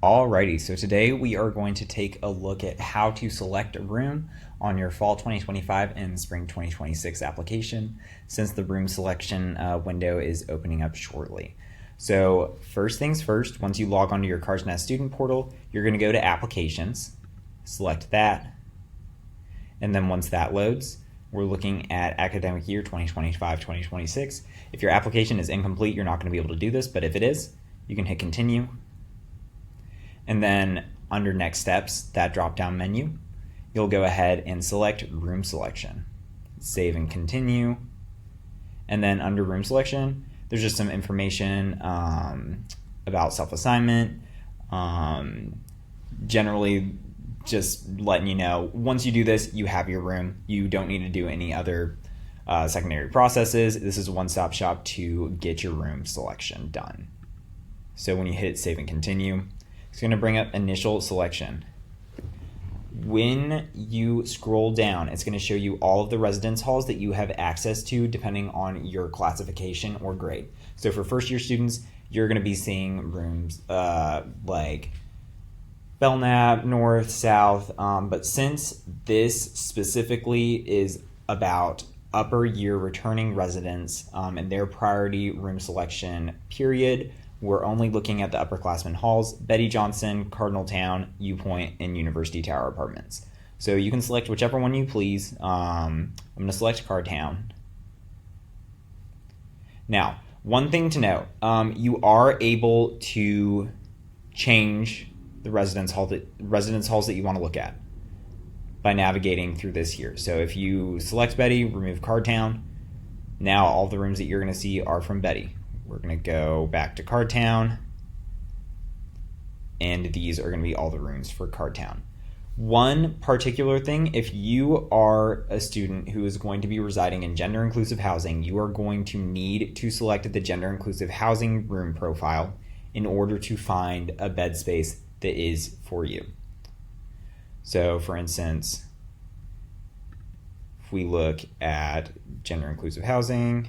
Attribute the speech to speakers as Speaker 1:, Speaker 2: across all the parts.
Speaker 1: Alrighty, so today we are going to take a look at how to select a room on your fall 2025 and spring 2026 application, since the room selection window is opening up shortly. So first things first, once you log onto your CarsNet student portal, you're going to go to Applications, select that, and then once that loads, we're looking at academic year 2025-2026. If your application is incomplete, you're not going to be able to do this, but if it is, you can hit Continue. And then under Next Steps, that drop-down menu, you'll go ahead and select Room Selection. Save and Continue. And then under Room Selection, there's just some information about self-assignment. Generally, just letting you know, once you do this, you have your room. You don't need to do any other secondary processes. This is a one-stop shop to get your room selection done. So when you hit Save and Continue, it's going to bring up initial selection. When you scroll down, it's going to show you all of the residence halls that you have access to depending on your classification or grade. So for first year students, you're going to be seeing rooms like Belknap, North, South, but since this specifically is about upper year returning residents and their priority room selection period, we're only looking at the upperclassmen halls: Betty Johnson, Cardinal Town, U Point, and University Tower Apartments. So you can select whichever one you please. I'm going to select Cardtown. Now, one thing to note, you are able to change the residence halls that you want to look at by navigating through this here. So if you select Betty, remove Cardtown, now all the rooms that you're going to see are from Betty. We're going to go back to Cardtown, and these are going to be all the rooms for Cardtown. One particular thing, if you are a student who is going to be residing in gender-inclusive housing, you are going to need to select the gender-inclusive housing room profile in order to find a bed space that is for you. So, for instance, if we look at gender-inclusive housing,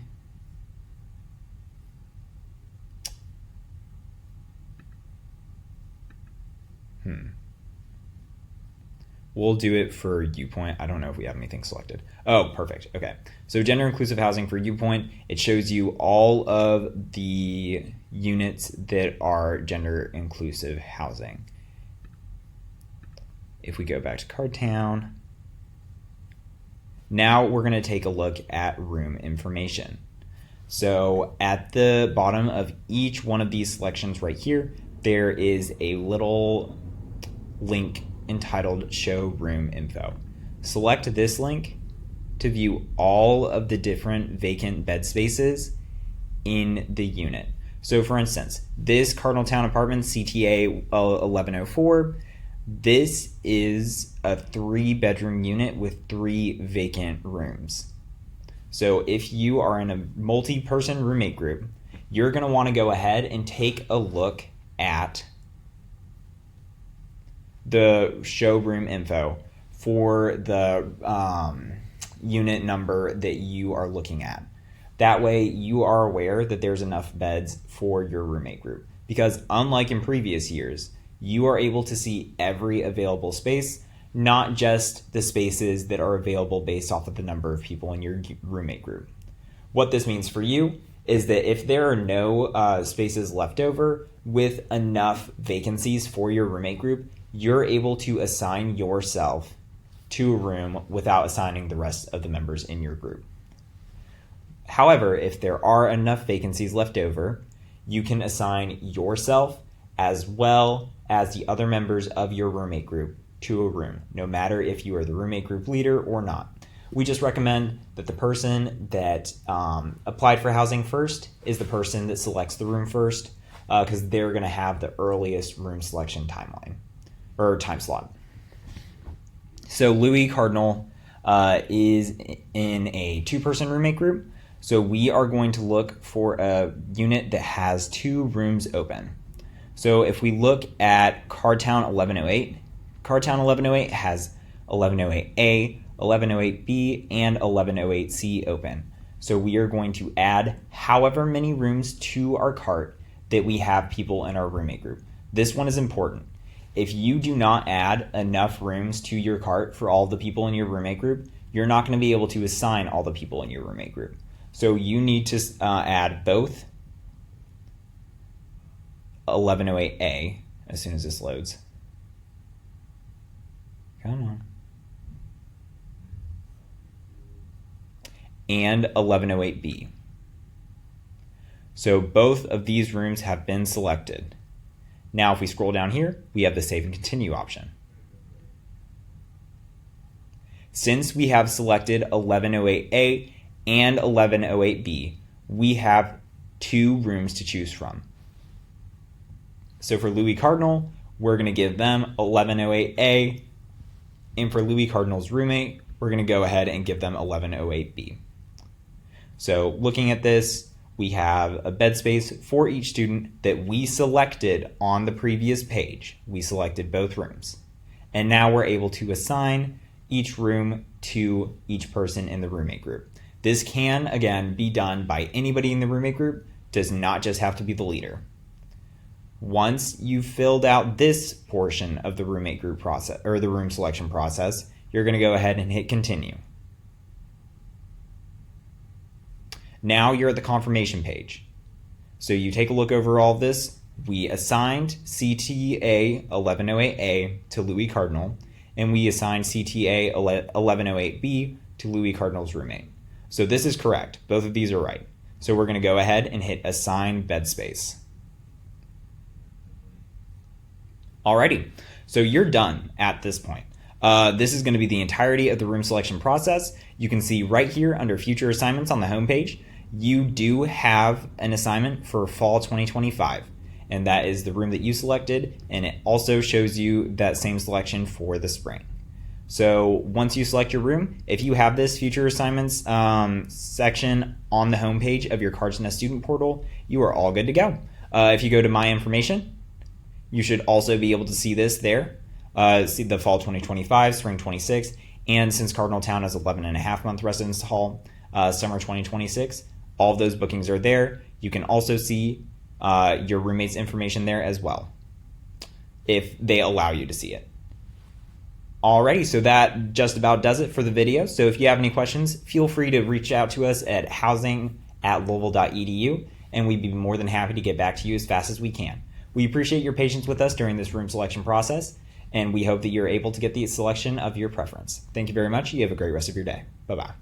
Speaker 1: we'll do it for U Point. I don't know if we have anything selected. Oh, perfect. Okay. So gender inclusive housing for U Point, it shows you all of the units that are gender inclusive housing. If we go back to Cardtown, now we're going to take a look at room information. So at the bottom of each one of these selections right here, there is a little link entitled Show Room Info. Select this link to view all of the different vacant bed spaces in the unit. So for instance, this Cardinal Town Apartment CTA 1104, this is a 3-bedroom unit with 3 vacant rooms. So if you are in a multi-person roommate group, you're going to want to go ahead and take a look at the showroom info for the unit number that you are looking at. That way you are aware that there's enough beds for your roommate group, because unlike in previous years, you are able to see every available space, not just the spaces that are available based off of the number of people in your roommate group. What this means for you is that if there are no spaces left over with enough vacancies for your roommate group, you're able to assign yourself to a room without assigning the rest of the members in your group. However, if there are enough vacancies left over, you can assign yourself as well as the other members of your roommate group to a room, no matter if you are the roommate group leader or not. We just recommend that the person that applied for housing first is the person that selects the room first, because they're going to have the earliest room selection timeline or time slot. So Louis Cardinal is in a 2-person roommate group. So we are going to look for a unit that has 2 rooms open. So if we look at Cardtown 1108, Cardtown 1108 has 1108A, 1108B, and 1108C open. So we are going to add however many rooms to our cart that we have people in our roommate group. This one is important. If you do not add enough rooms to your cart for all the people in your roommate group, you're not going to be able to assign all the people in your roommate group. So you need to add both 1108A as soon as this loads. Come on. And 1108B. So both of these rooms have been selected. Now if we scroll down here, we have the save and continue option. Since we have selected 1108A and 1108B, we have 2 rooms to choose from. So for Louis Cardinal, we're going to give them 1108A, and for Louis Cardinal's roommate, we're going to go ahead and give them 1108B. So looking at this, we have a bed space for each student that we selected on the previous page. We selected both rooms. And now we're able to assign each room to each person in the roommate group. This can, again, be done by anybody in the roommate group, does not just have to be the leader. Once you've filled out this portion of the roommate group process, or the room selection process, you're going to go ahead and hit continue. Now you're at the confirmation page. So you take a look over all of this. We assigned CTA 1108A to Louis Cardinal, and we assigned CTA 1108B to Louis Cardinal's roommate. So this is correct. Both of these are right. So we're going to go ahead and hit assign bed space. Alrighty, so you're done at this point. This is going to be the entirety of the room selection process. You can see right here under future assignments on the home page, you do have an assignment for fall 2025, and that is the room that you selected, and it also shows you that same selection for the spring. So once you select your room, if you have this future assignments section on the home page of your Cards Nest student portal, you are all good to go. If you go to my information, you should also be able to see this there. See the fall 2025, spring 26, and since Cardinal Town has 11.5-month residence hall, summer 2026, all of those bookings are there. You can also see your roommate's information there as well, if they allow you to see it. Alrighty, so that just about does it for the video. So if you have any questions, feel free to reach out to us at housing@louisville.edu, and we'd be more than happy to get back to you as fast as we can. We appreciate your patience with us during this room selection process, and we hope that you're able to get the selection of your preference. Thank you very much. You have a great rest of your day. Bye-bye.